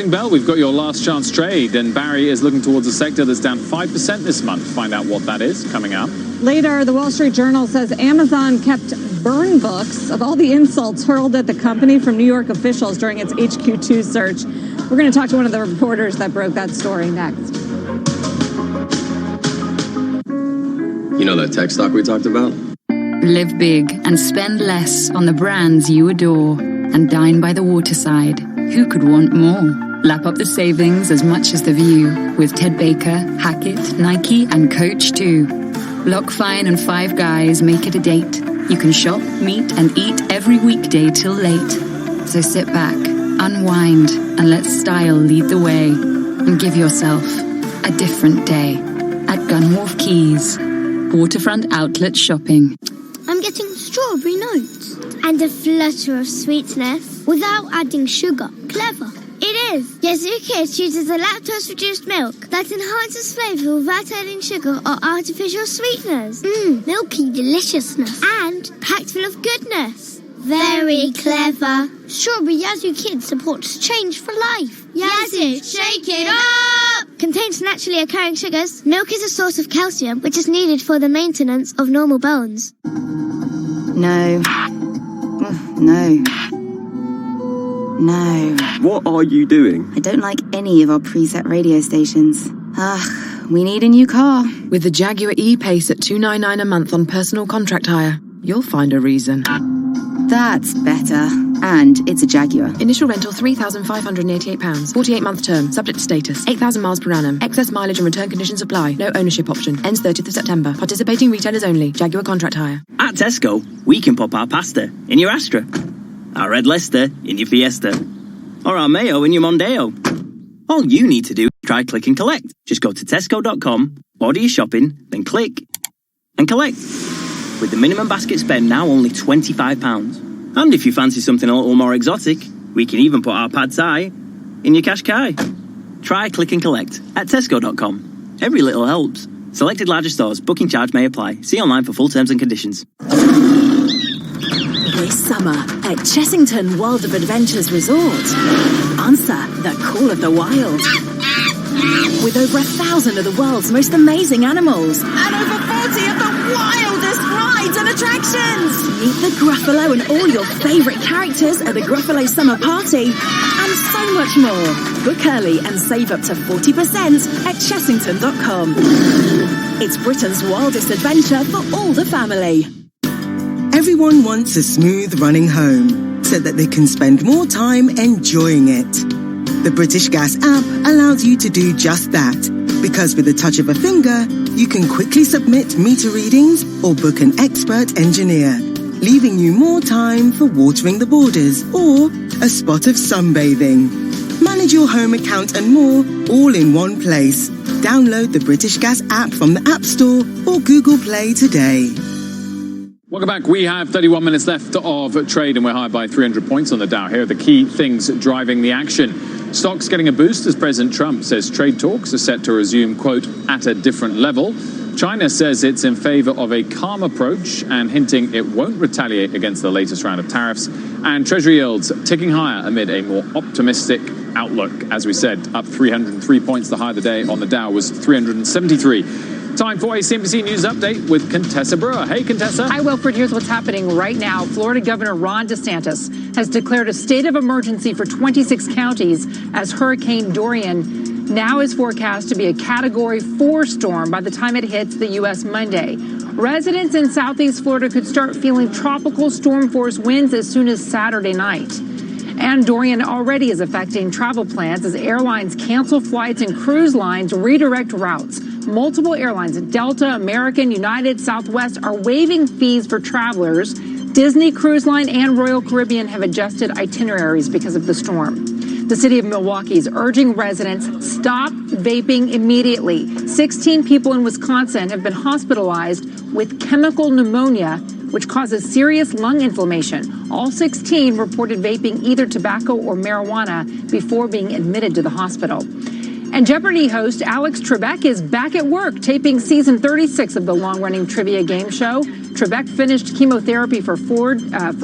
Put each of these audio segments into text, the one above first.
Bell, we've got your last chance trade, and Barry is looking towards a sector that's down 5% this month. Find out what that is coming up. Later, the Wall Street Journal says Amazon kept burn books of all the insults hurled at the company from New York officials during its HQ2 search. We're going to talk to one of the reporters that broke that story next. You know that tech stock we talked about? Live big and spend less on the brands you adore, and dine by the waterside. Who could want more? Lap up the savings as much as the view with Ted Baker, Hackett, Nike, and Coach too. Lock Fine and Five Guys make it a date. You can shop, meet, and eat every weekday till late. So sit back, unwind, and let style lead the way. And give yourself a different day at Gunwharf Keys. Waterfront outlet shopping. I'm getting strawberry notes and a flutter of sweetness without adding sugar. Clever. It is. Yazoo Kids uses a lactose-reduced milk that enhances flavour without adding sugar or artificial sweeteners. Milky deliciousness and packed full of goodness. Very clever. Strawberry Yazoo Kids supports change for life. Yazoo, shake it up! Contains naturally occurring sugars. Milk is a source of calcium, which is needed for the maintenance of normal bones. No. No. No. What are you doing? I don't like any of our preset radio stations. We need a new car. With the Jaguar E-Pace at $299 a month on personal contract hire, you'll find a reason. That's better. And it's a Jaguar. Initial rental £3,588. 48-month term. Subject to status. 8,000 miles per annum. Excess mileage and return conditions apply. No ownership option. Ends 30th of September. Participating retailers only. Jaguar contract hire. At Tesco, we can pop our pasta in your Astra, our red Leicester in your Fiesta, or our mayo in your Mondeo. All you need to do is try click and collect. Just go to tesco.com, order your shopping, then click and collect. With the minimum basket spend now only £25. And if you fancy something a little more exotic, we can even put our pad thai in your Qashqai. Try click and collect at tesco.com. Every little helps. Selected larger stores. Booking charge may apply. See online for full terms and conditions. This summer at Chessington World of Adventures Resort, answer the call of the wild. With over 1,000 of the world's most amazing animals and over 40 of the wildest rides and attractions. Meet the Gruffalo and all your favourite characters at the Gruffalo Summer Party and so much more. Book early and save up to 40% at Chessington.com. It's Britain's wildest adventure for all the family. Everyone wants a smooth running home so that they can spend more time enjoying it. The British Gas app allows you to do just that, because with the touch of a finger, you can quickly submit meter readings or book an expert engineer, leaving you more time for watering the borders or a spot of sunbathing. Manage your home account and more, all in one place. Download the British Gas app from the App Store or Google Play today. Welcome back. We have 31 minutes left of trade, and we're higher by 300 points on the Dow. Here are the key things driving the action. Stocks getting a boost as President Trump says trade talks are set to resume, quote, at a different level. China says it's in favor of a calm approach and hinting it won't retaliate against the latest round of tariffs. And Treasury yields ticking higher amid a more optimistic outlook. As we said, up 303 points. The high of the day on the Dow was 373. Time for a CNBC News update with Contessa Brewer. Hey, Contessa. Hi, Wilfred. Here's what's happening right now. Florida Governor Ron DeSantis has declared a state of emergency for 26 counties as Hurricane Dorian now is forecast to be a Category 4 storm by the time it hits the U.S. Monday. Residents in southeast Florida could start feeling tropical storm force winds as soon as Saturday night. And Dorian already is affecting travel plans as airlines cancel flights and cruise lines redirect routes. Multiple airlines, Delta, American, United, Southwest, are waiving fees for travelers. Disney Cruise Line and Royal Caribbean have adjusted itineraries because of the storm. The city of Milwaukee is urging residents stop vaping immediately. 16 people in Wisconsin have been hospitalized with chemical pneumonia, which causes serious lung inflammation. All 16 reported vaping either tobacco or marijuana before being admitted to the hospital. And Jeopardy host Alex Trebek is back at work taping season 36 of the long-running trivia game show. Trebek finished chemotherapy for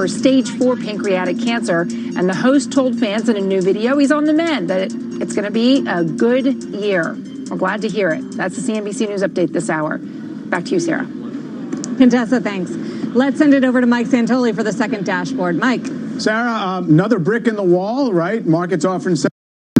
stage 4 pancreatic cancer, and the host told fans in a new video he's on the mend, that it's going to be a good year. We're glad to hear it. That's the CNBC News Update this hour. Back to you, Sarah. Contessa, thanks. Let's send it over to Mike Santoli for the second dashboard. Mike. Sarah, another brick in the wall, right? Markets often say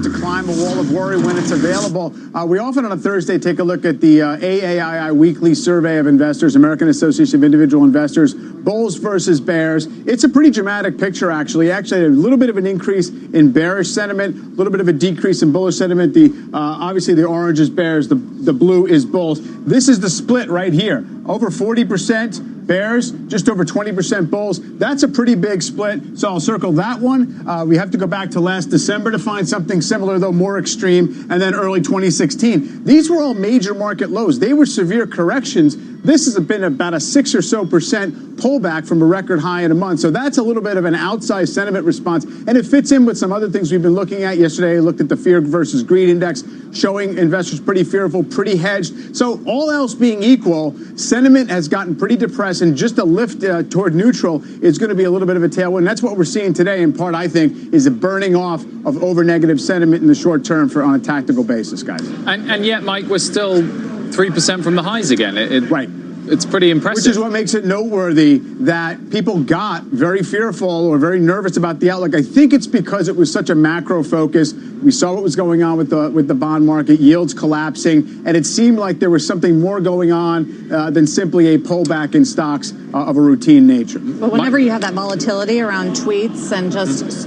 to climb a wall of worry when it's available. We often on a Thursday take a look at the AAII weekly survey of investors, American Association of Individual Investors, bulls versus bears. It's a pretty dramatic picture, actually. Actually, a little bit of an increase in bearish sentiment, a little bit of a decrease in bullish sentiment. Obviously, the orange is bears, the blue is bulls. This is the split right here. Over 40% bears, just over 20% bulls. That's a pretty big split, so I'll circle that one. We have to go back to last December to find something similar, though more extreme, and then early 2016. These were all major market lows. They were severe corrections. This has been about a 6% or so pullback from a record high in a month. So that's a little bit of an outsized sentiment response. And it fits in with some other things we've been looking at. Yesterday, I looked at the fear versus greed index, showing investors pretty fearful, pretty hedged. So all else being equal, sentiment has gotten pretty depressed, and just a lift toward neutral is going to be a little bit of a tailwind. That's what we're seeing today, in part, I think, is a burning off of over negative sentiment in the short term on a tactical basis, guys. And yet, Mike, we're still 3% from the highs again. Right. It's pretty impressive. Which is what makes it noteworthy that people got very fearful or very nervous about the outlook. I think it's because it was such a macro focus. We saw what was going on with the bond market, yields collapsing, and it seemed like there was something more going on than simply a pullback in stocks of a routine nature. But whenever you have that volatility around tweets and just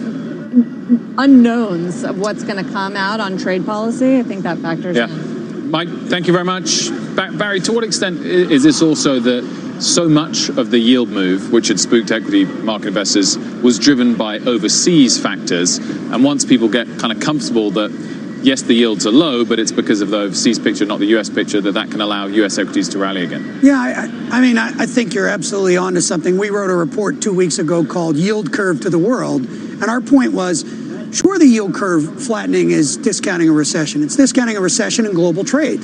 unknowns of what's going to come out on trade policy, I think that factors in. Mike, thank you very much. Barry, to what extent is this also that so much of the yield move, which had spooked equity market investors, was driven by overseas factors? And once people get kind of comfortable that, yes, the yields are low, but it's because of the overseas picture, not the U.S. picture, that can allow U.S. equities to rally again? Yeah, I think you're absolutely onto something. We wrote a report 2 weeks ago called Yield Curve to the World, and our point was, sure, the yield curve flattening is discounting a recession. It's discounting a recession in global trade.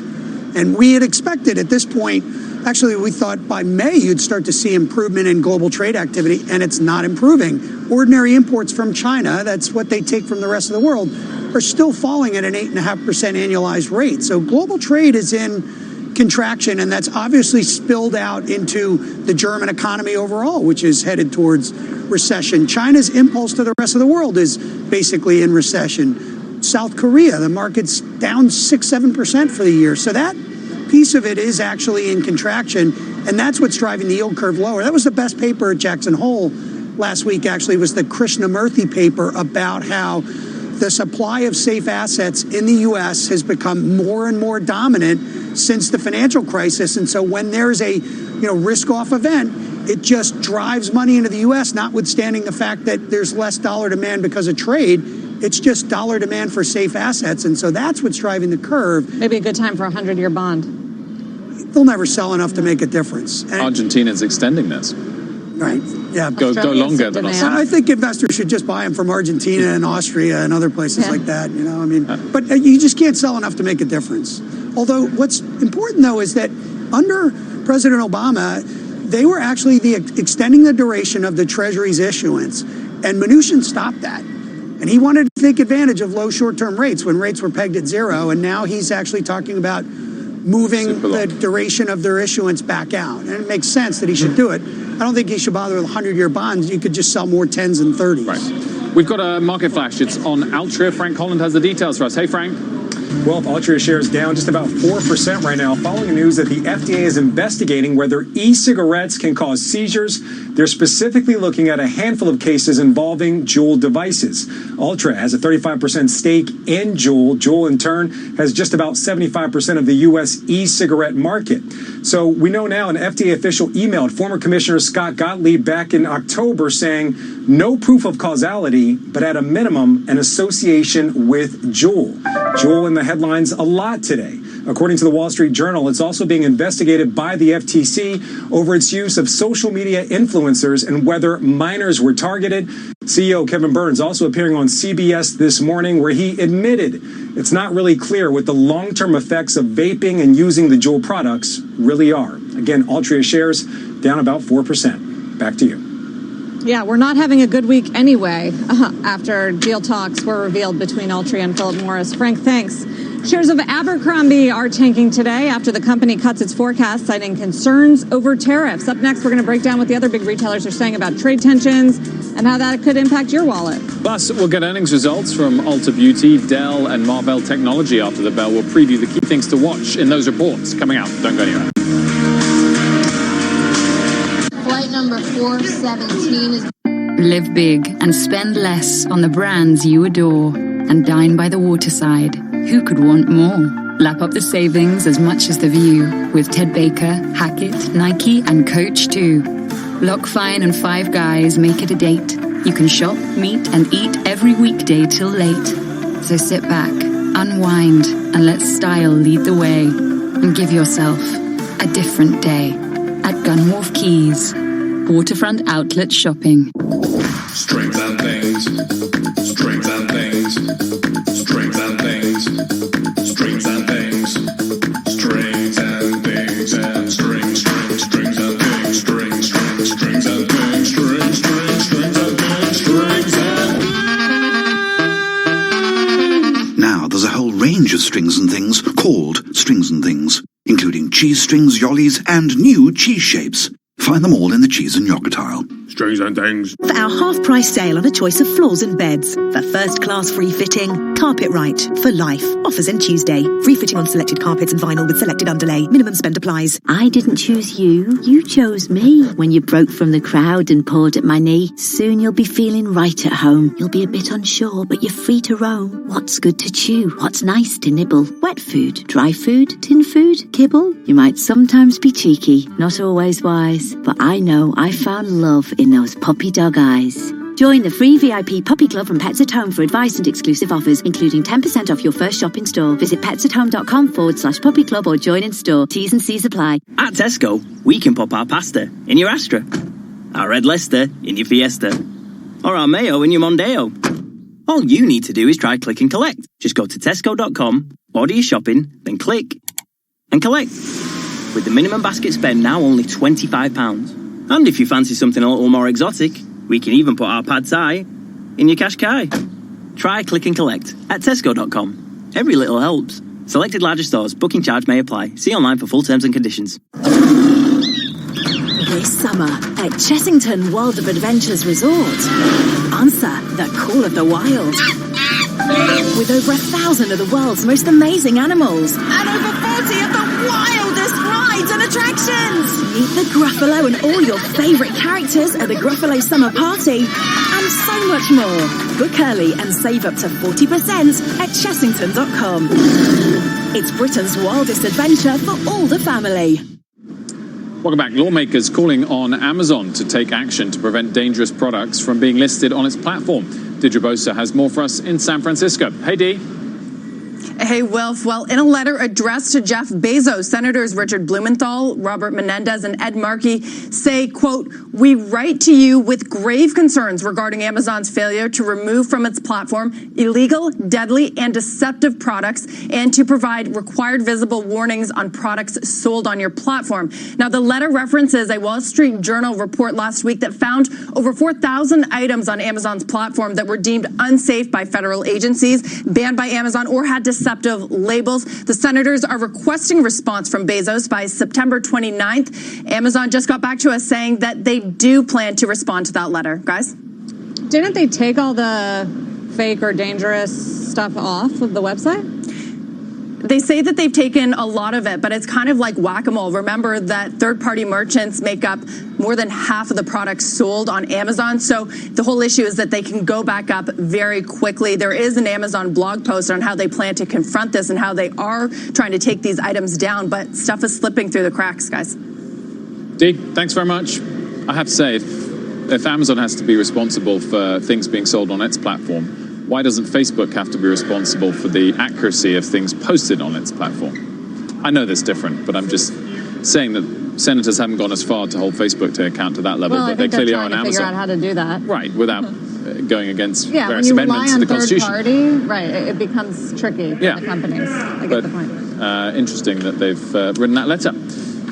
And we had expected at this point, actually, we thought by May you'd start to see improvement in global trade activity, and it's not improving. Ordinary imports from China, that's what they take from the rest of the world, are still falling at an 8.5% annualized rate. So global trade is in contraction, and that's obviously spilled out into the German economy overall, which is headed towards recession. China's impulse to the rest of the world is basically in recession. South Korea, the market's down 6-7% for the year. So that piece of it is actually in contraction, and that's what's driving the yield curve lower. That was the best paper at Jackson Hole last week, actually, was the Krishnamurthy paper about how the supply of safe assets in the U.S. has become more and more dominant since the financial crisis. And so when there's a risk-off event, it just drives money into the U.S., notwithstanding the fact that there's less dollar demand because of trade. It's just dollar demand for safe assets. And so that's what's driving the curve. Maybe a good time for a 100-year bond. They'll never sell enough to make a difference. And Argentina's extending this. Right. Yeah. Go longer than us. I think investors should just buy them from Argentina and Austria and other places like that. But you just can't sell enough to make a difference. Although what's important, though, is that under President Obama, they were actually extending the duration of the Treasury's issuance. And Mnuchin stopped that. And he wanted to take advantage of low short-term rates when rates were pegged at zero. And now he's actually talking about moving the duration of their issuance back out. And it makes sense that he should do it. I don't think he should bother with 100-year bonds. You could just sell more 10s and 30s. Right. We've got a market flash. It's on Altria. Frank Holland has the details for us. Hey, Frank. Well, Altria shares down just about 4% right now, following news that the FDA is investigating whether e-cigarettes can cause seizures. They're specifically looking at a handful of cases involving Juul devices. Altria has a 35% stake in Juul. Juul, in turn, has just about 75% of the U.S. e-cigarette market. So we know now an FDA official emailed former Commissioner Scott Gottlieb back in October saying no proof of causality, but at a minimum, an association with Juul. Juul in the headlines a lot today. According to the Wall Street Journal, it's also being investigated by the FTC over its use of social media influencers and whether minors were targeted. CEO Kevin Burns also appearing on CBS this morning, where he admitted it's not really clear what the long-term effects of vaping and using the Juul products really are. Again, Altria shares down about 4%. Back to you. Yeah, we're not having a good week anyway after deal talks were revealed between Altria and Philip Morris. Frank, thanks. Shares of Abercrombie are tanking today after the company cuts its forecast, citing concerns over tariffs. Up next, we're going to break down what the other big retailers are saying about trade tensions and how that could impact your wallet. Plus, we'll get earnings results from Ulta Beauty, Dell, and Marvell Technology after the bell. We'll preview the key things to watch in those reports coming out. Don't go anywhere. Flight number 417 is... Live big and spend less on the brands you adore and dine by the waterside. Who could want more? Lap up the savings as much as the view with Ted Baker, Hackett, Nike, and Coach too. Lock Fine and Five Guys make it a date. You can shop, meet, and eat every weekday till late. So sit back, unwind, and let style lead the way. And give yourself a different day at Gunwharf Keys. Waterfront outlet shopping. Strength and things. Strength and things. Strength and things. Strings and things. Strings and things and strings and things. Strings and things. Strings and things. Now there's a whole range of strings and things called strings and things, including cheese strings, yollies, and new cheese shapes. Find them all in the cheese and yogurt aisle. Strings and things. For our half-price sale on a choice of floors and beds. For first-class free fitting, Carpet Right for life. Offers end Tuesday. Free fitting on selected carpets and vinyl with selected underlay. Minimum spend applies. I didn't choose you. You chose me. When you broke from the crowd and pawed at my knee. Soon you'll be feeling right at home. You'll be a bit unsure, but you're free to roam. What's good to chew? What's nice to nibble? Wet food, dry food, tin food, kibble? You might sometimes be cheeky, not always wise. But I know I found love in those puppy dog eyes. Join the free VIP Puppy Club from Pets at Home for advice and exclusive offers, including 10% off your first shop in store. Visit petsathome.com/puppy club or join in store. T's and C's apply. At Tesco, we can pop our pasta in your Astra, our red Leicester in your Fiesta, or our mayo in your Mondeo. All you need to do is try click and collect. Just go to tesco.com, order your shopping, then click and collect. With the minimum basket spend now only £25. And if you fancy something a little more exotic, we can even put our pad thai in your Qashqai. Try click and collect at tesco.com. Every little helps. Selected larger stores. Booking charge may apply. See online for full terms and conditions. This summer at Chessington World of Adventures Resort. Answer the call of the wild. With over 1,000 of the world's most amazing animals and over 40 of the wildest rides and attractions. Meet the Gruffalo and all your favourite characters at the Gruffalo Summer Party and so much more. Book early and save up to 40% at Chessington.com. It's Britain's wildest adventure for all the family. Welcome back. Lawmakers calling on Amazon to take action to prevent dangerous products from being listed on its platform. Deirdre Bosa has more for us in San Francisco. Hey, Dee. Hey, Wilf. Well, in a letter addressed to Jeff Bezos, Senators Richard Blumenthal, Robert Menendez, and Ed Markey say, quote, "We write to you with grave concerns regarding Amazon's failure to remove from its platform illegal, deadly, and deceptive products and to provide required visible warnings on products sold on your platform." Now, the letter references a Wall Street Journal report last week that found over 4,000 items on Amazon's platform that were deemed unsafe by federal agencies, banned by Amazon, or had deceptive labels. The senators are requesting response from Bezos by September 29th. Amazon just got back to us saying that they do plan to respond to that letter. Guys? Didn't they take all the fake or dangerous stuff off of the website? They say that they've taken a lot of it, but it's kind of like whack-a-mole. Remember that third-party merchants make up more than half of the products sold on Amazon. So the whole issue is that they can go back up very quickly. There is an Amazon blog post on how they plan to confront this and how they are trying to take these items down, but stuff is slipping through the cracks, guys. Dee, thanks very much. I have to say, if Amazon has to be responsible for things being sold on its platform, why doesn't Facebook have to be responsible for the accuracy of things posted on its platform? I know that's different, but I'm just saying that senators haven't gone as far to hold Facebook to account to that level, Well, but I they think clearly they're are on trying to figure Amazon. out how to do that. Right, without going against Yeah, when various you rely amendments to on the third Constitution. party, right, it becomes tricky for Yeah. the companies. I get But the point. interesting that they've written that letter.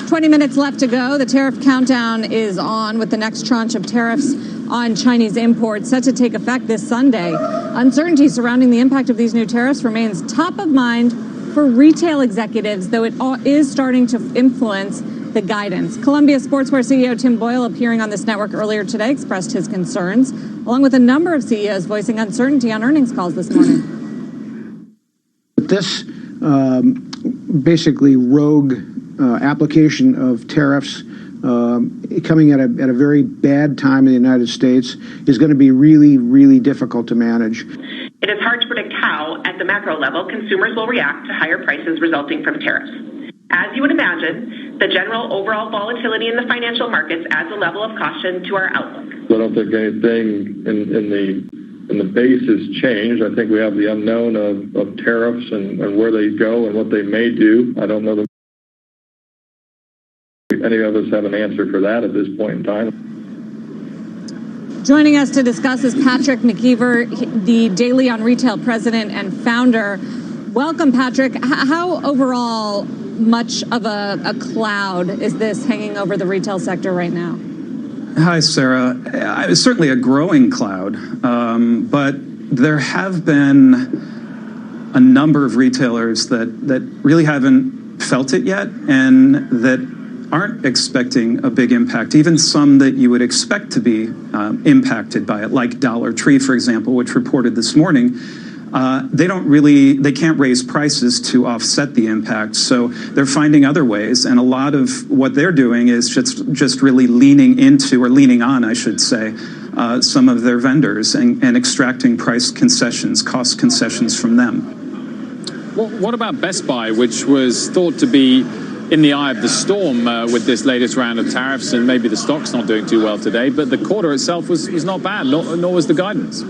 20 minutes left to go. The tariff countdown is on with the next tranche of tariffs on Chinese imports set to take effect this Sunday. Uncertainty surrounding the impact of these new tariffs remains top of mind for retail executives, though it is starting to influence the guidance. Columbia Sportswear CEO Tim Boyle, appearing on this network earlier today, expressed his concerns, along with a number of CEOs voicing uncertainty on earnings calls this morning. This basically rogue application of tariffs coming at a very bad time in the United States is going to be really, really difficult to manage. It is hard to predict how, at the macro level, consumers will react to higher prices resulting from tariffs. As you would imagine, the general overall volatility in the financial markets adds a level of caution to our outlook. I don't think anything in the base has changed. I think we have the unknown of tariffs and where they go and what they may do. I don't know that any of us have an answer for that at this point in time. Joining us to discuss is Patrick McKeever, the Daily on Retail president and founder. Welcome, Patrick. How overall much of a cloud is this hanging over the retail sector right now? Hi, Sarah. It's certainly a growing cloud, but there have been a number of retailers that really haven't felt it yet and that aren't expecting a big impact, even some that you would expect to be impacted by it, like Dollar Tree, for example, which reported this morning. They can't raise prices to offset the impact, so they're finding other ways, and a lot of what they're doing is just really leaning into, or leaning on, I should say, some of their vendors and extracting price concessions, cost concessions from them. Well, what about Best Buy, which was thought to be in the eye of the storm with this latest round of tariffs, and maybe the stock's not doing too well today, but the quarter itself was not bad, nor was the guidance.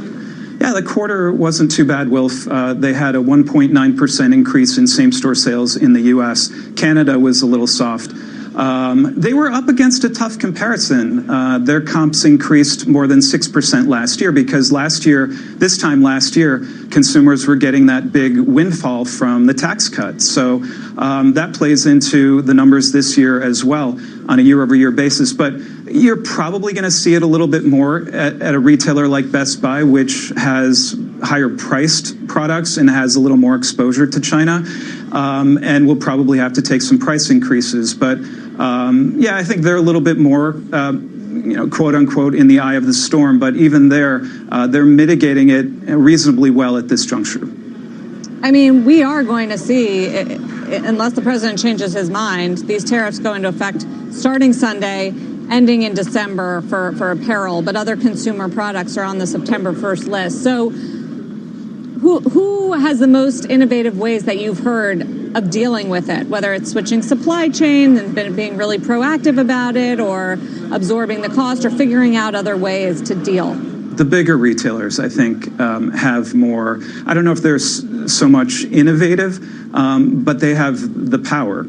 Yeah, the quarter wasn't too bad, Wilf. They had a 1.9% increase in same-store sales in the U.S. Canada was a little soft. They were up against a tough comparison. Their comps increased more than 6% last year because this time last year, consumers were getting that big windfall from the tax cut. So that plays into the numbers this year as well on a year-over-year basis. But you're probably going to see it a little bit more at a retailer like Best Buy, which has higher priced products and has a little more exposure to China, and will probably have to take some price increases. But yeah, I think they're a little bit more, quote unquote, in the eye of the storm. But even there, they're mitigating it reasonably well at this juncture. I mean, we are going to see, unless the president changes his mind, these tariffs go into effect starting Sunday, ending in December for apparel, but other consumer products are on the September 1st list. So who has the most innovative ways that you've heard of dealing with it, whether it's switching supply chain and being really proactive about it, or absorbing the cost, or figuring out other ways to deal? The bigger retailers, I think, have more. I don't know if they're so much innovative, but they have the power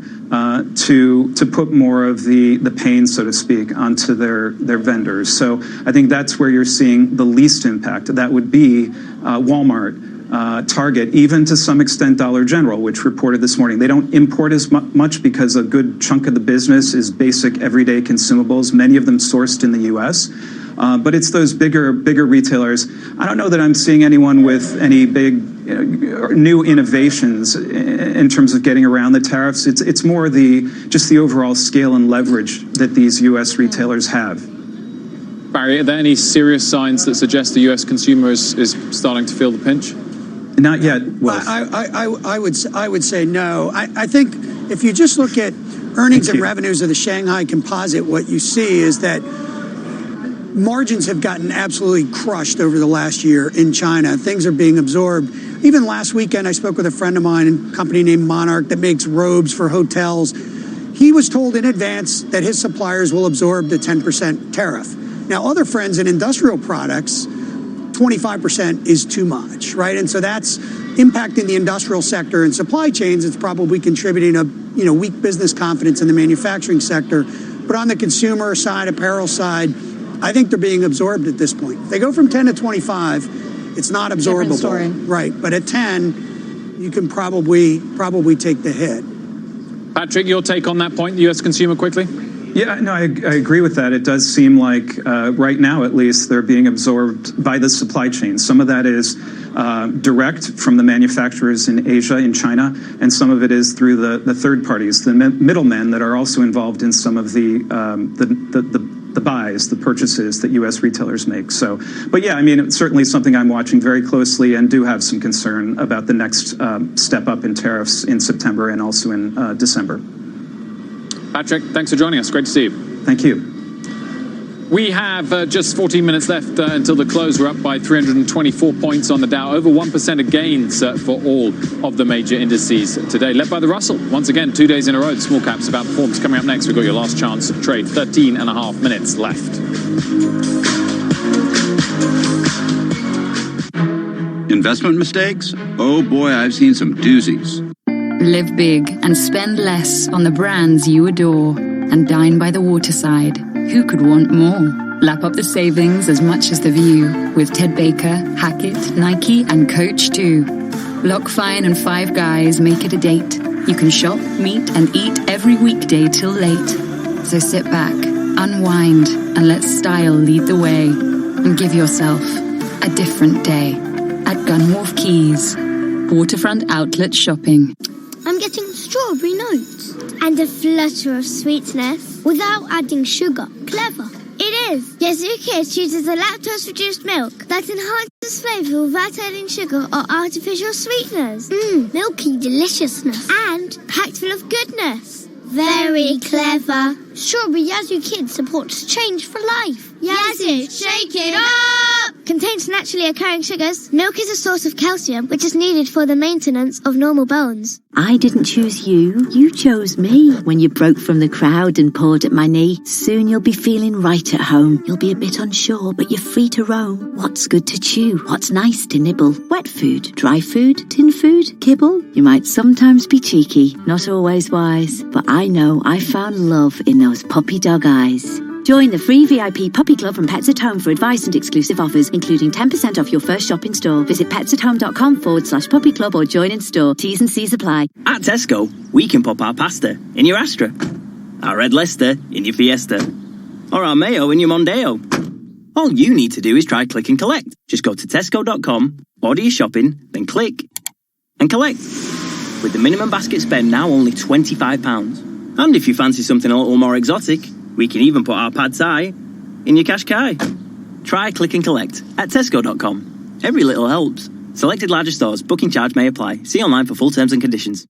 to put more of the pain, so to speak, onto their vendors. So I think that's where you're seeing the least impact. That would be Walmart, Target, even to some extent Dollar General, which reported this morning. They don't import as much because a good chunk of the business is basic everyday consumables, many of them sourced in the U.S., but it's those bigger retailers. I don't know that I'm seeing anyone with any big new innovations in terms of getting around the tariffs. It's more just the overall scale and leverage that these U.S. retailers have. Barry, are there any serious signs that suggest the U.S. consumer is starting to feel the pinch? Not yet. Well, I would say no. I think if you just look at earnings and revenues of the Shanghai Composite, what you see is that margins have gotten absolutely crushed over the last year in China. Things are being absorbed. Even last weekend, I spoke with a friend of mine, a company named Monarch that makes robes for hotels. He was told in advance that his suppliers will absorb the 10% tariff. Now, other friends in industrial products, 25% is too much, right? And so that's impacting the industrial sector and supply chains. It's probably contributing to weak business confidence in the manufacturing sector. But on the consumer side, apparel side, I think they're being absorbed at this point. If they go from 10 to 25, it's not absorbable. Story. Right, but at 10, you can probably take the hit. Patrick, your take on that point, the U.S. consumer, quickly? Yeah, no, I agree with that. It does seem like right now, at least, they're being absorbed by the supply chain. Some of that is direct from the manufacturers in Asia, in China, and some of it is through the third parties, the middlemen that are also involved in some of the buys, the purchases that U.S. retailers make. So, but yeah, I mean, it's certainly something I'm watching very closely and do have some concern about the next step up in tariffs in September and also in December. Patrick, thanks for joining us. Great to see you. Thank you. We have just 14 minutes left until the close. We're up by 324 points on the Dow, over 1% of gains for all of the major indices today, led by the Russell. Once again, 2 days in a row, the small caps about performs. Coming up next, we've got your last chance to trade. 13 and a half minutes left. Investment mistakes? Oh boy, I've seen some doozies. Live big and spend less on the brands you adore and dine by the waterside. Who could want more? Lap up the savings as much as the view with Ted Baker, Hackett, Nike and Coach too. Lock Fine and Five Guys make it a date. You can shop, meet and eat every weekday till late. So sit back, unwind and let style lead the way and give yourself a different day at Gunwharf Keys. Waterfront outlet shopping. I'm getting strawberry notes and a flutter of sweetness without adding sugar. Clever. It is. Yes, chooses a lactose-reduced milk that enhances flavour without adding sugar or artificial sweeteners. Milky deliciousness and packed full of goodness. Very clever. Strawberry Yazoo Kids supports change for life. Yazoo, shake it up! Contains naturally occurring sugars. Milk is a source of calcium, which is needed for the maintenance of normal bones. I didn't choose you, you chose me. When you broke from the crowd and pawed at my knee, soon you'll be feeling right at home. You'll be a bit unsure, but you're free to roam. What's good to chew? What's nice to nibble? Wet food, dry food, tin food, kibble? You might sometimes be cheeky, not always wise, but I know I found love in those puppy dog eyes. Join the free VIP Puppy Club from Pets at Home for advice and exclusive offers, including 10% off your first shop in store. Visit petsathome.com/puppy club or join in store. T's and C's apply. At Tesco, we can pop our pasta in your Astra, our red Leicester in your Fiesta, or our mayo in your Mondeo. All you need to do is try click and collect. Just go to tesco.com, order your shopping, then click and collect. With the minimum basket spend now only £25. And if you fancy something a little more exotic, we can even put our pad thai in your Qashqai. Try click and collect at tesco.com. Every little helps. Selected larger stores. Booking charge may apply. See online for full terms and conditions.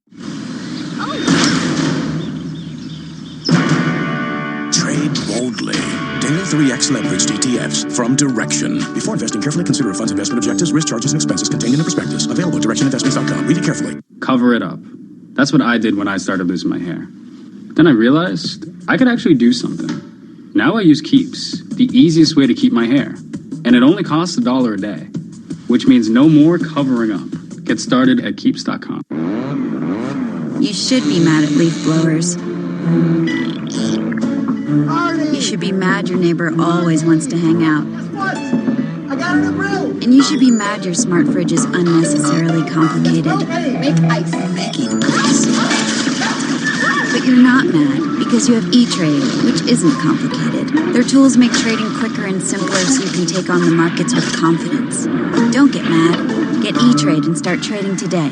Trade boldly. Daily 3X leveraged ETFs from Direction. Before investing, carefully consider a fund's investment objectives, risk, charges, and expenses contained in the prospectus. Available at directioninvestments.com. Read it carefully. Cover it up. That's what I did when I started losing my hair. Then I realized I could actually do something. Now I use Keeps, the easiest way to keep my hair. And it only costs $1 a day, which means no more covering up. Get started at Keeps.com. You should be mad at leaf blowers. You should be mad your neighbor always wants to hang out. I got a new grill. And you should be mad your smart fridge is unnecessarily complicated. Make ice. Making ice. But you're not mad because you have E-Trade, which isn't complicated. Their tools make trading quicker and simpler so you can take on the markets with confidence. Don't get mad. Get E-Trade and start trading today.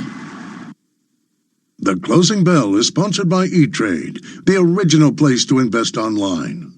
The Closing Bell is sponsored by E-Trade, the original place to invest online.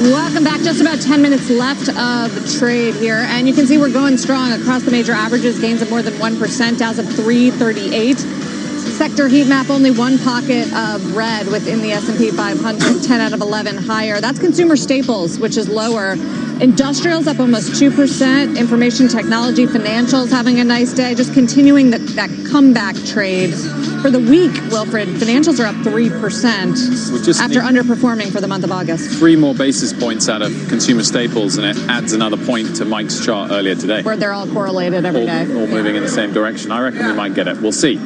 Welcome back. Just about 10 minutes left of the trade here. And you can see we're going strong across the major averages. Gains of more than 1%. Dow's up 338. Sector heat map, only one pocket of red within the S&P 500. 10 out of 11 higher. That's consumer staples, which is lower. Industrials up almost 2%. Information technology, financials having a nice day. Just continuing that comeback trade. For the week, Wilfred, financials are up 3% after underperforming for the month of August. 3 more basis points out of consumer staples, and it adds another point to Mike's chart earlier today. Where they're all correlated every day. All moving in the same direction. I reckon we might get it. We'll see.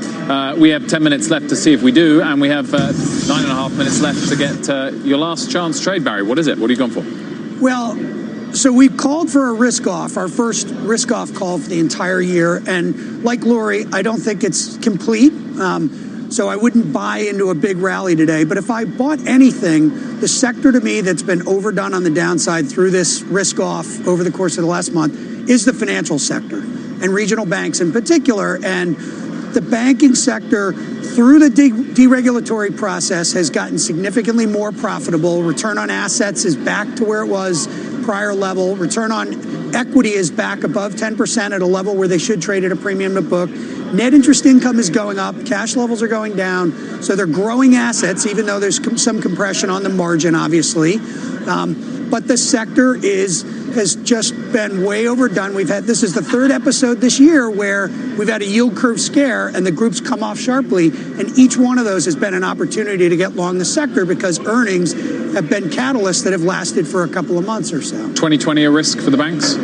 We have 10 minutes left to see if we do, and we have 9.5 minutes left to get your last chance trade, Barry. What is it? What are you going for? Well, So we've called for a risk-off, our first risk-off call for the entire year. And like Lori, I don't think it's complete. So I wouldn't buy into a big rally today. But if I bought anything, the sector to me that's been overdone on the downside through this risk-off over the course of the last month is the financial sector and regional banks in particular. And the banking sector, through the deregulatory process, has gotten significantly more profitable. Return on assets is back to where it was prior level. Return on equity is back above 10% at a level where they should trade at a premium to book. Net interest income is going up. Cash levels are going down. So they're growing assets, even though there's some compression on the margin, obviously. But the sector has just been way overdone. This is the third episode this year where we've had a yield curve scare and the group's come off sharply. And each one of those has been an opportunity to get long the sector because earnings have been catalysts that have lasted for a couple of months or so. 2020 a risk for the banks?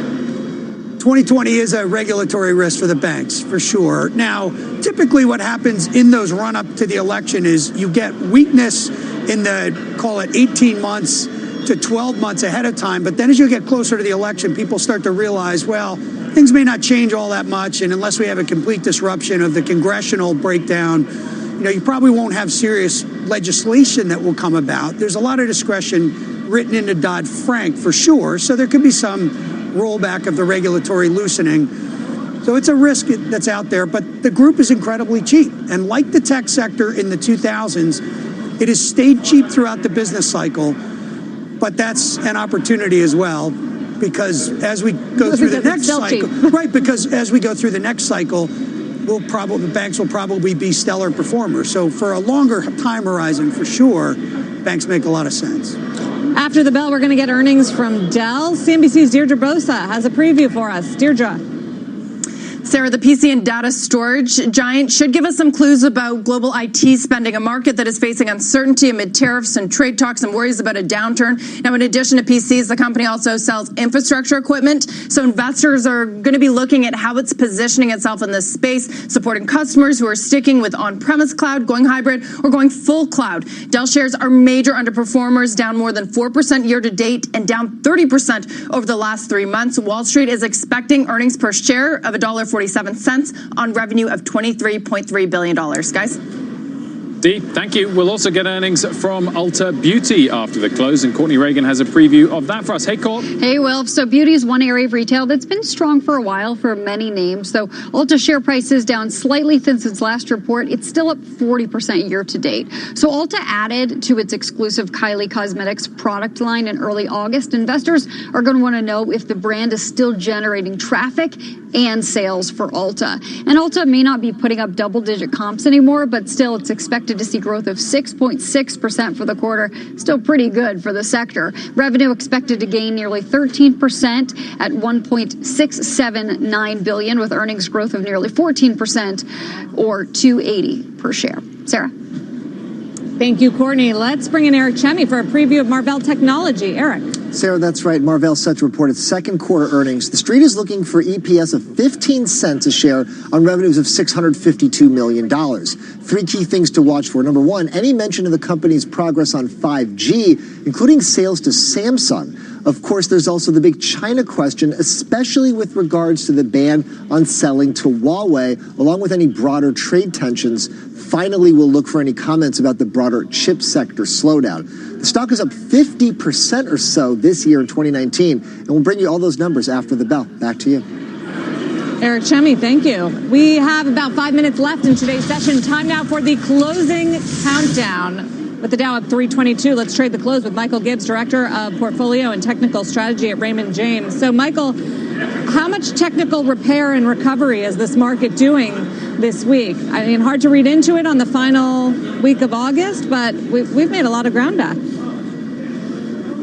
2020 is a regulatory risk for the banks, for sure. Now, typically what happens in those run-up to the election is you get weakness in the, call it 18 months to 12 months ahead of time. But then as you get closer to the election, people start to realize, well, things may not change all that much. And unless we have a complete disruption of the congressional breakdown, you probably won't have serious legislation that will come about. There's a lot of discretion written into Dodd-Frank for sure. So there could be some rollback of the regulatory loosening. So it's a risk that's out there, but the group is incredibly cheap. And like the tech sector in the 2000s, it has stayed cheap throughout the business cycle, but that's an opportunity as well, because as we go through the next cycle, because as we go through the next cycle, banks will probably be stellar performers. So for a longer time horizon, for sure, banks make a lot of sense. After the bell, we're going to get earnings from Dell. CNBC's Deirdre Bosa has a preview for us. Deirdre. Sarah, the PC and data storage giant should give us some clues about global IT spending, a market that is facing uncertainty amid tariffs and trade talks and worries about a downturn. Now, in addition to PCs, the company also sells infrastructure equipment. So investors are going to be looking at how it's positioning itself in this space, supporting customers who are sticking with on-premise cloud, going hybrid, or going full cloud. Dell shares are major underperformers, down more than 4% year to date and down 30% over the last 3 months. Wall Street is expecting earnings per share of $1.47 on revenue of $23.3 billion. Guys? Dee, thank you. We'll also get earnings from Ulta Beauty after the close, and Courtney Reagan has a preview of that for us. Hey, Court. Hey, Will. So beauty is one area of retail that's been strong for a while for many names. So Ulta share price is down slightly since its last report. It's still up 40% year to date. So Ulta added to its exclusive Kylie Cosmetics product line in early August. Investors are going to want to know if the brand is still generating traffic and sales for Ulta. And Ulta may not be putting up double-digit comps anymore, but still it's expected to see growth of 6.6% for the quarter. Still pretty good for the sector. Revenue expected to gain nearly 13% at $1.679 billion, with earnings growth of nearly 14% or $2.80 per share. Sarah. Thank you, Courtney. Let's bring in Eric Chemi for a preview of Marvell Technology. Eric. Sarah, that's right. Marvell's set to report its second quarter earnings. The street is looking for EPS of 15 cents a share on revenues of $652 million. Three key things to watch for. Number one, any mention of the company's progress on 5G, including sales to Samsung. Of course, there's also the big China question, especially with regards to the ban on selling to Huawei, along with any broader trade tensions. Finally, we'll look for any comments about the broader chip sector slowdown. The stock is up 50% or so this year in 2019, and we'll bring you all those numbers after the bell. Back to you. Eric Chemi, thank you. We have about 5 minutes left in today's session. Time now for the closing countdown. With the Dow up 322, let's trade the close with Michael Gibbs, Director of Portfolio and Technical Strategy at Raymond James. So, Michael, how much technical repair and recovery is this market doing this week? I mean, hard to read into it on the final week of August, but we've made a lot of ground back.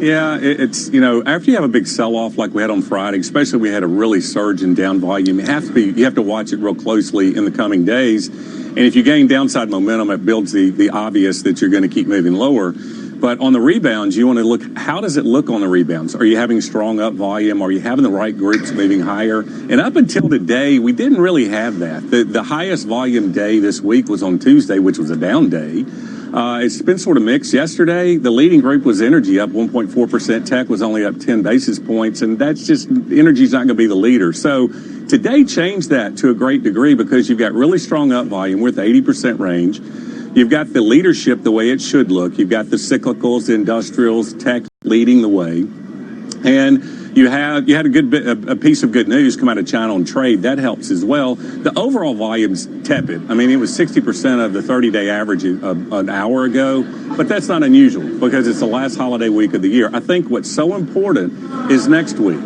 Yeah, it's, after you have a big sell-off like we had on Friday, especially we had a really surge in down volume, you have to watch it real closely in the coming days. And if you gain downside momentum, it builds the obvious that you're going to keep moving lower. But on the rebounds, you want to look, how does it look on the rebounds? Are you having strong up volume? Are you having the right groups moving higher? And up until today, we didn't really have that. The highest volume day this week was on Tuesday, which was a down day. It's been sort of mixed. Yesterday, the leading group was energy, up 1.4%. Tech was only up 10 basis points, and that's just, energy's not going to be the leader. So today changed that to a great degree because you've got really strong up volume with the 80% range. You've got the leadership the way it should look. You've got the cyclicals, the industrials, tech leading the way. And you had a piece of good news come out of China on trade. That helps as well. The overall volume's tepid. I mean, it was 60% of the 30-day average an hour ago, but that's not unusual because it's the last holiday week of the year. I think what's so important is next week.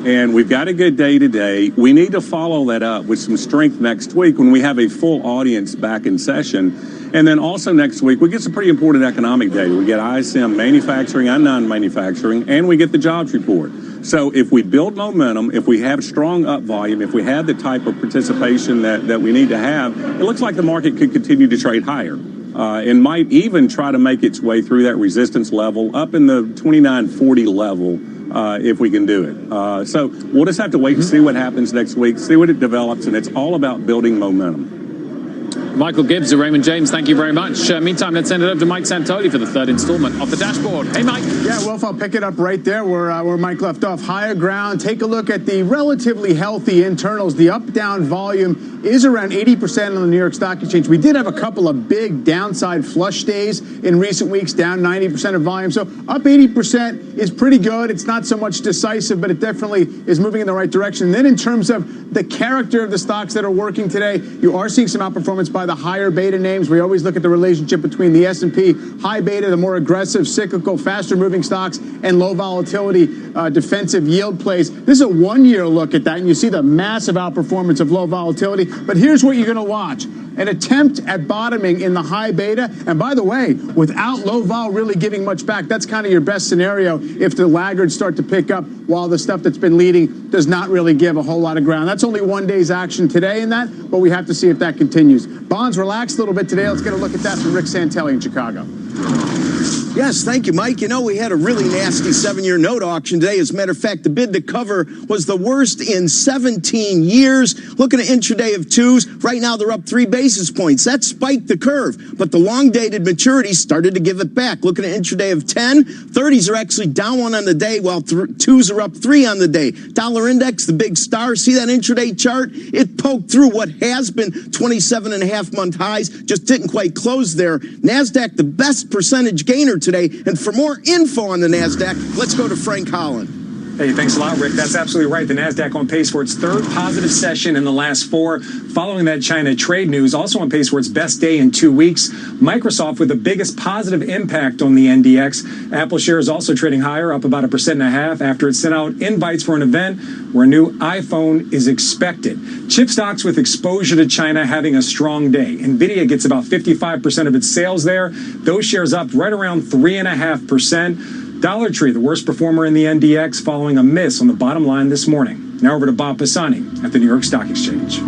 And we've got a good day today. We need to follow that up with some strength next week when we have a full audience back in session. And then also next week, we get some pretty important economic data. We get ISM, manufacturing and non-manufacturing, and we get the jobs report. So if we build momentum, if we have strong up volume, if we have the type of participation that we need to have, it looks like the market could continue to trade higher. And might even try to make its way through that resistance level up in the 2940 level if we can do it. So we'll just have to wait and see what happens next week, see what it develops, and it's all about building momentum. Michael Gibbs of Raymond James, thank you very much. Meantime, let's send it over to Mike Santoli for the third installment of the dashboard. Hey, Mike. Yeah, Wolf, I'll pick it up right there where Mike left off. Higher ground. Take a look at the relatively healthy internals. The up-down volume is around 80% on the New York Stock Exchange. We did have a couple of big downside flush days in recent weeks, down 90% of volume. So up 80% is pretty good. It's not so much decisive, but it definitely is moving in the right direction. And then in terms of the character of the stocks that are working today, you are seeing some outperformance by the higher beta names. We always look at the relationship between the S&P, high beta, the more aggressive, cyclical, faster moving stocks, and low volatility defensive yield plays. This is a 1 year look at that, and you see the massive outperformance of low volatility. But here's what you're going to watch. An attempt at bottoming in the high beta. And by the way, without low vol really giving much back, that's kind of your best scenario if the laggards start to pick up while the stuff that's been leading does not really give a whole lot of ground. That's only 1 day's action today in that, but we have to see if that continues. Bonds relaxed a little bit today. Let's get a look at that from Rick Santelli in Chicago. Yes, thank you, Mike. You know, we had a really nasty 7-year note auction today. As a matter of fact, the bid to cover was the worst in 17 years. Looking at intraday of twos, right now they're up 3 basis points. That spiked the curve, but the long-dated maturities started to give it back. Looking at intraday of 10, 30s are actually down 1 on the day, while twos are up 3 on the day. Dollar index, the big star, see that intraday chart? It poked through what has been 27.5-month highs, just didn't quite close there. NASDAQ, the best percentage gainer today. And for more info on the NASDAQ, let's go to Frank Holland. Hey, thanks a lot, Rick. That's absolutely right. The NASDAQ on pace for its third positive session in the last 4. Following that China trade news, also on pace for its best day in 2 weeks. Microsoft with the biggest positive impact on the NDX. Apple shares also trading higher, up about 1.5% after it sent out invites for an event where a new iPhone is expected. Chip stocks with exposure to China having a strong day. NVIDIA gets about 55% of its sales there. Those shares up right around 3.5%. Dollar Tree, the worst performer in the NDX, following a miss on the bottom line this morning. Now over to Bob Pisani at the New York Stock Exchange.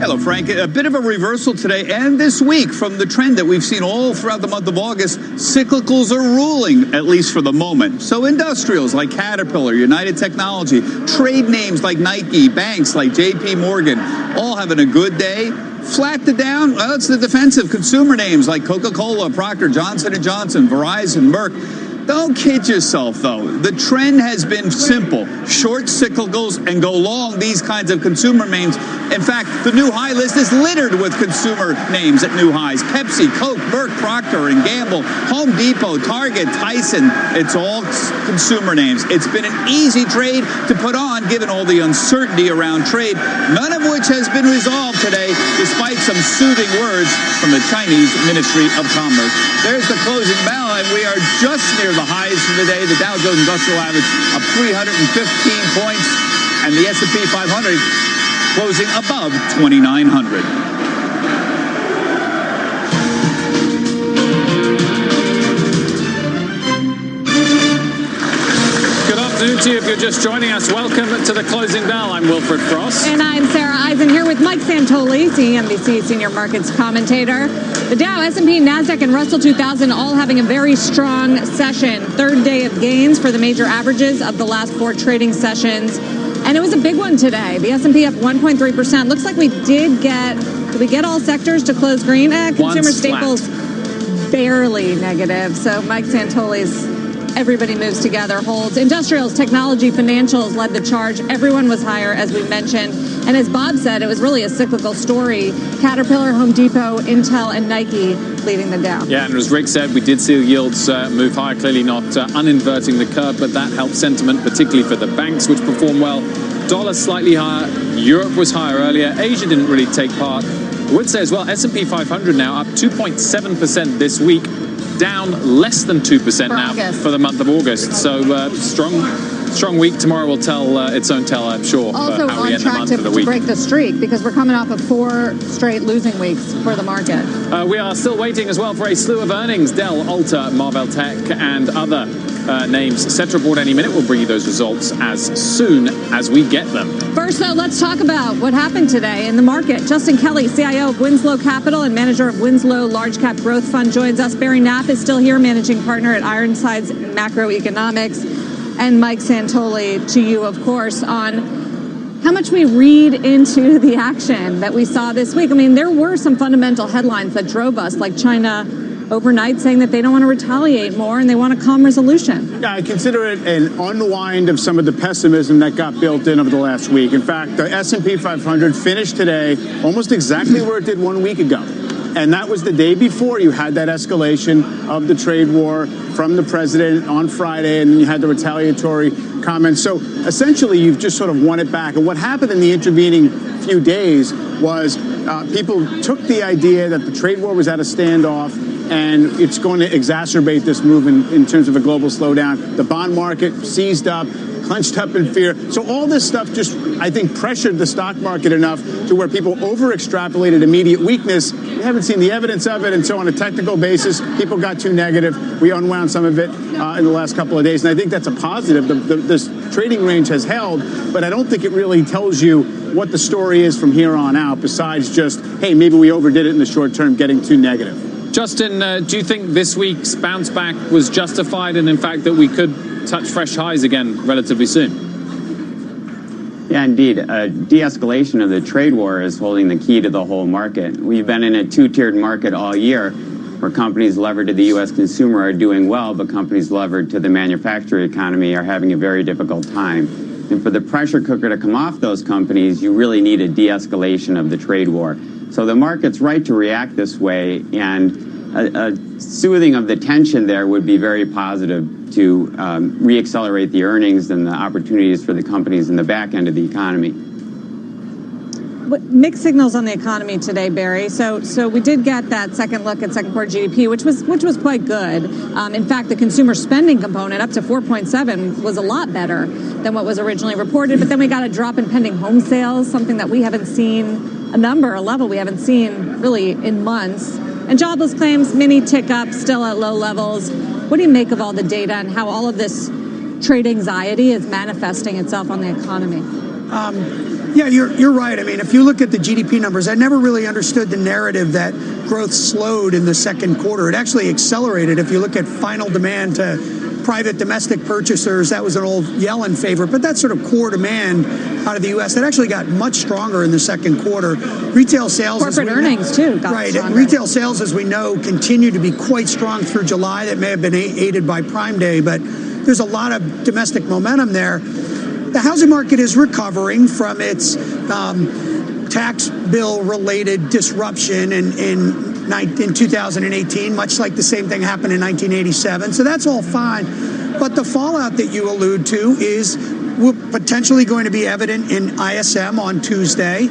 Hello, Frank. A bit of a reversal today and this week from the trend that we've seen all throughout the month of August. Cyclicals are ruling, at least for the moment. So industrials like Caterpillar, United Technology, trade names like Nike, banks like JP Morgan, all having a good day. Flat to down, well, it's the defensive consumer names like Coca-Cola, Procter, Johnson & Johnson, Verizon, Merck. Don't kid yourself, though. The trend has been simple. Short cyclicals and go long these kinds of consumer names. In fact, the new high list is littered with consumer names at new highs. Pepsi, Coke, Merck, Procter & Gamble, Home Depot, Target, Tyson. It's all consumer names. It's been an easy trade to put on given all the uncertainty around trade, none of which has been resolved today despite some soothing words from the Chinese Ministry of Commerce. There's the closing bell, and we are just near the highs for the day. The Dow Jones Industrial Average up 315 points, and the S&P 500 closing above 2,900. Good afternoon to you if you're just joining us. Welcome to the Closing Bell. I'm Wilfred Frost. And I'm Sarah Eisen here with Mike Santoli, CNBC senior markets commentator. The Dow, S&P, NASDAQ, and Russell 2000 all having a very strong session. Third day of gains for the major averages of the last 4 trading sessions. And it was a big one today. The S&P up 1.3%. Looks like we did we get all sectors to close green? Consumer staples barely negative. So Mike Santoli's everybody moves together holds. Industrials, technology, financials led the charge. Everyone was higher, as we mentioned. And as Bob said, it was really a cyclical story. Caterpillar, Home Depot, Intel, and Nike leading the Dow. Yeah, and as Rick said, we did see yields move higher, clearly not uninverting the curve, but that helped sentiment, particularly for the banks, which performed well. Dollar slightly higher. Europe was higher earlier. Asia didn't really take part. I would say as well, S&P 500 now up 2.7% this week, down less than 2% now for the month of August. So strong week. Tomorrow will tell its own tale, I'm sure, also for how we end the month to for the week. break the streak, because we're coming off of 4 straight losing weeks for the market. We are still waiting as well for a slew of earnings. Dell, Ulta, Marvell Tech, and other names set to report any minute. We'll bring you those results as soon as we get them. First, though, let's talk about what happened today in the market. Justin Kelly, CIO of Winslow Capital and manager of Winslow Large Cap Growth Fund, joins us. Barry Knapp is still here, managing partner at Ironsides Macroeconomics. And Mike Santoli, to you, of course, on how much we read into the action that we saw this week. I mean, there were some fundamental headlines that drove us, like China overnight saying that they don't want to retaliate more and they want a calm resolution. Yeah, I consider it an unwind of some of the pessimism that got built in over the last week. In fact, the S&P 500 finished today almost exactly where it did 1 week ago. And that was the day before you had that escalation of the trade war from the president on Friday, and then you had the retaliatory comments. So essentially, you've just sort of won it back. And what happened in the intervening few days was people took the idea that the trade war was at a standoff, and it's going to exacerbate this move in terms of a global slowdown. The bond market seized up, clenched up in fear. So all this stuff just, I think, pressured the stock market enough to where people over-extrapolated immediate weakness. We haven't seen the evidence of it, and so on a technical basis, people got too negative. We unwound some of it in the last couple of days, and I think that's a positive. This trading range has held, but I don't think it really tells you what the story is from here on out, besides just, hey, maybe we overdid it in the short term, getting too negative. Justin, do you think this week's bounce back was justified, and in fact that we could touch fresh highs again relatively soon? Yeah, indeed. De-escalation of the trade war is holding the key to the whole market. We've been in a two-tiered market all year, where companies levered to the U.S. consumer are doing well, but companies levered to the manufacturing economy are having a very difficult time. And for the pressure cooker to come off those companies, you really need a de-escalation of the trade war. So the market's right to react this way, and a soothing of the tension there would be very positive to reaccelerate the earnings and the opportunities for the companies in the back end of the economy. Mixed signals on the economy today, Barry. So we did get that second look at second quarter GDP, which was quite good. In fact, the consumer spending component up to 4.7 was a lot better than what was originally reported. But then we got a drop in pending home sales, something that we haven't seen, a level we haven't seen really in months. And jobless claims, mini tick up, still at low levels. What do you make of all the data and how all of this trade anxiety is manifesting itself on the economy? Yeah, you're right. I mean, if you look at the GDP numbers, I never really understood the narrative that growth slowed in the second quarter. It actually accelerated. If you look at final demand to private domestic purchasers, that was an old Yellen favorite, but that sort of core demand out of the U.S. that actually got much stronger in the second quarter. Retail sales, corporate earnings too, got right. Stronger. Retail sales, as we know, continue to be quite strong through July. That may have been aided by Prime Day, but there's a lot of domestic momentum there. The housing market is recovering from its tax bill-related disruption in 2018, much like the same thing happened in 1987. So that's all fine. But the fallout that you allude to is potentially going to be evident in ISM on Tuesday.